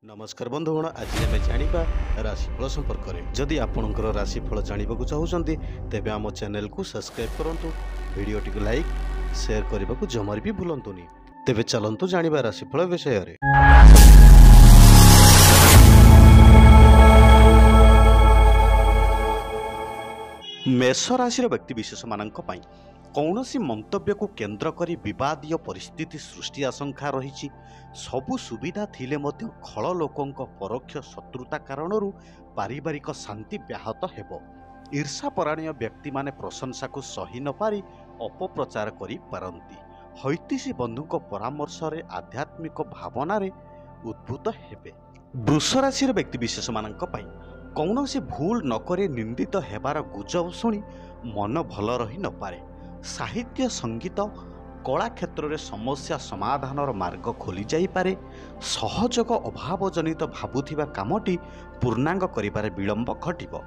नमस्कार बंधुगण आज आम जाना राशिफल संपर्क में जदि आपणकर राशिफल जानवा चाहते तेज आम चैनल को सब्सक्राइब करूँ भिडटी को लाइक शेयर करने को जमार भी भूलुनि तेज चलतु जाना राशिफल विषय में। मेष राशि व्यक्तिशेष मान कौन मंतव्य को केन्द्र कर विवादीय परिस्थिति सृष्टि आशंका रही सबु सुविधा थिले मध्य खल लोकों परोक्ष शत्रुता कारण पारिवारिक शांति व्याहत हेबो। ईर्षापरायण व्यक्ति माने प्रशंसा को सही न पारि अपप्रचार करि पारंती। हैतिशी बंधु परामर्श रे आध्यात्मिक भावना रे उद्भूत हेबे। वृष राशि व्यक्तिशेष मान कौन भूल नकरे निंदित हेबार गुजब शुणी मन भल रही न पारे। साहित्य संगीत कला क्षेत्र में समस्या समाधान मार्ग खोली जाई पारे। सहयोग अभाव जनित भावुथिबा कामटी पूर्णांग करिबारे विलंब घटिबो।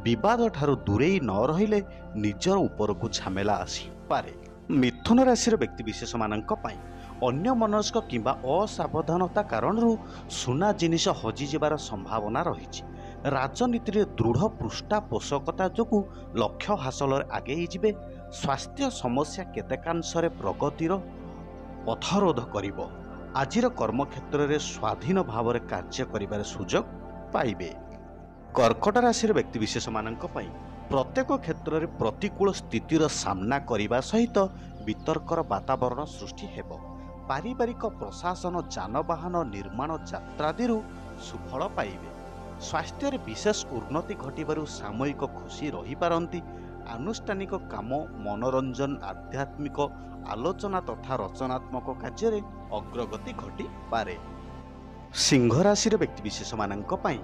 विवाद ठारू दूरेई न रहिले निजर ऊपर को झमेला आसी पारे। मिथुन राशि व्यक्तिशेष मानक पई अन्य मनस्क किंबा असावधानता कारणरू सुना जिनिस हजि जिबार संभावना रही। राजनीति रे दृढ़ पृष्ठपोषकता जोगु लक्ष्य हासिल आगे जिबे। स्वास्थ्य समस्या केतेकांशरे प्रगतिर पथरोध करिबो। आजिर कर्मक्षेत्र रे स्वाधीन भाव में कार्य करिबार सुजोग पाइबे। कर्कट राशि व्यक्तिशेष मानक पई प्रत्येक क्षेत्र में प्रतिकूल स्थितिर सामना करने सहित वितर्कर वातावरण सृष्टि हेबो। पारिवारिक प्रशासन जानवाहन निर्माण यात्रादि सुफल पाइबे। स्वास्थ्य रे विशेष उन्नति घटिबारु सामयिक खुशी रही पारंती। आनुष्ठानिक काम मनोरंजन आध्यात्मिक आलोचना तथा रचनात्मक कार्य रे अग्रगति घटी पारे। सिंह राशि व्यक्तिशेष मानक पई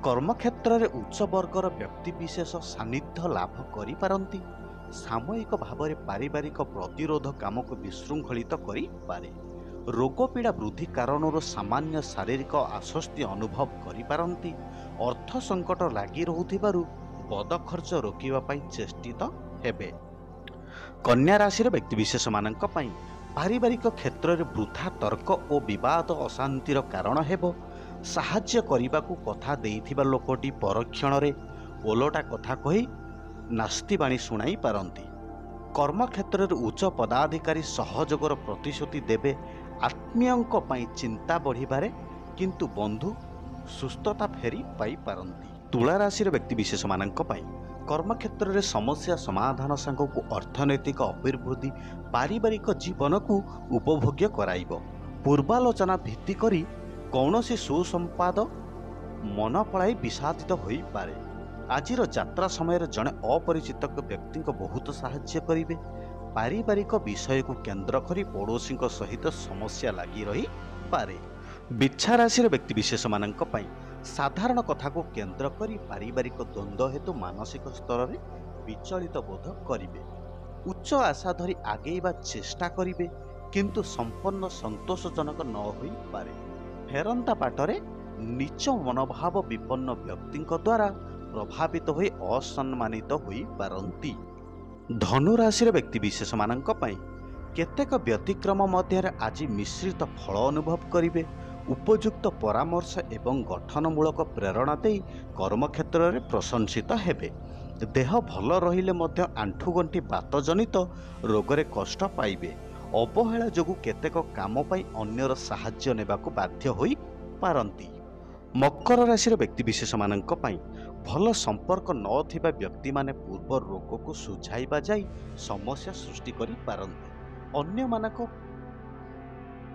कर्मक्षेत्र में उच्च वर्गर व्यक्तिविशेष सान्निध्य लाभ करि पारंती। सामयिक भाव में पारिवारिक प्रतिरोध काम को विशृंखलित करि पारे। रोग पीड़ा वृद्धि कारण सामान्य शारीरिक आश्वस्ति अनुभव करि पारंती। अर्थ संकट लगी रहुथिबारु बद खर्च रोकिबा पई चेष्टित हेबे। कन्या राशि व्यक्तिशेष मानक पई पारिवारिक क्षेत्र में वृथा तर्क और विवाद अशांतिर कारण हेबो। साहाय्य करिबाकू कथा देइथिबा लोकटी परक्षण रे ओलटा कथा कही नास्तिबाणी शुणाई पारंती। कर्मक्षेत्र में उच्च पदाधिकारी सहयोगर प्रतिश्रुति देबे। आत्मीयंक पई चिंता बढ़िबारे किंतु बंधु सुस्थता फेरी पाई पारंती। तुला राशि व्यक्तिशेष मानक पई कर्मक्षेत्र में समस्या समाधान सांग को अर्थनैतिक अभिवृद्धि पारिवारिक जीवन को उपभोग्य कराइबो। पूर्वालोचना भित्ति करी कौनसी सुसंपाद मन पड़ाई विषादित हो पारे। आजिर यात्रा समय जड़े अपरिचित व्यक्ति बहुत साहाय्य करेंगे। पारिवारिक विषय को केन्द्र करी पड़ोशी सहित समस्या लगी रही पारे। बिच्छा राशि व्यक्तिशेष मानक पई साधारण कथा को केन्द्र करी पारिवारिक द्वंद्व हेतु मानसिक स्तर में विचलित बोध करिवे। उच्च आशा धरी आगेइबा चेष्टा करिवे किंतु संपन्न संतोषजनक न होई पारे। फेरंता बाटरे नीच मनोभाव विपन्न व्यक्ति द्वारा प्रभावित होई असम्मानित होई पारंती। धनु राशि व्यक्तिशेष मानक पई केतेक व्यतिक्रम मध्य आज मिश्रित फल अनुभव करिवे। उपयुक्त परामर्श एवं गठनमूलक प्रेरणा दे कर्मक्षेत्र में प्रशंसित हेबे। देह भल रहिले मध्य आंठुगंठी बातजनित रोगरे कष्ट पाइबे। अवहेला जोगु केतेक काम पई अन्यर साहाय्य नेबाकू बाध्य होई पारंती। मकर राशि व्यक्तिशेष मानक पई भल संपर्क नथिबा व्यक्ति माने पूर्व रोग को सुझाइबा जाई समस्या सृष्टि करि पारंती। अन्य मानक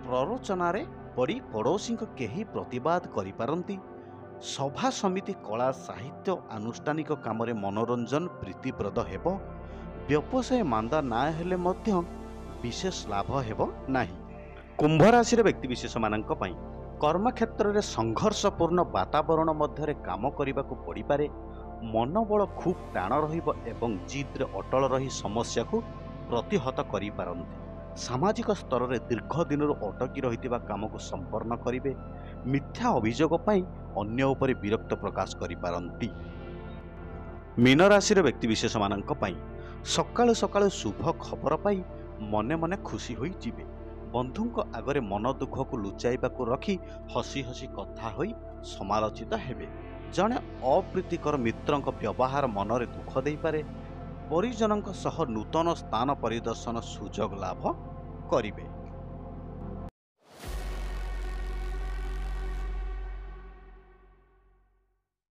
प्ररोचनारे पड़ी पड़ोशी केही प्रतिवाद करि पारंती। सभा समिति कला साहित्य आनुष्ठानिक काम रे मनोरंजन प्रीतिप्रद हेबो। व्यवसाय मांदा ना हेले मध्य विशेष लाभ हेबो नाही। कुंभ राशि व्यक्तिशेष मानक पई कर्मक्षेत्र में संघर्षपूर्ण वातावरण मध्य काम करने को पड़ पारे। मनोबल खूब टाण रहिबो जिद रे अटल रही समस्या को प्रतिहत करि पारंती। सामाजिक स्तर में दीर्घ दिन अटकी रही काम को संपन्न करेंगे। मिथ्या अभियोग पाई अन्य उपरे विरक्त प्रकाश करि पारंती। मीन राशि व्यक्तिशेष मानक पई सकाळु सकाळु शुभ खबर पाई मने मने खुशी होई जिवे। ବନ୍ଧୁଙ୍କ ଆଗରେ ମନ ଦୁଃଖକୁ ଲୁଚାଇବାକୁ ରଖି ହସି ହସି କଥା ହୋଇ ସମାଲୋଚିତ ହେବେ। ଜଣେ ଅପ୍ରୀତିକର ମିତ୍ରଙ୍କ ବ୍ୟବହାର ମନରେ ଦୁଃଖ ଦେଇପାରେ। ପରିଜନଙ୍କ ସହ ନୂତନ ସ୍ଥାନ ପରିଦର୍ଶନ ସୁଯୋଗ ଲାଭ କରିବେ।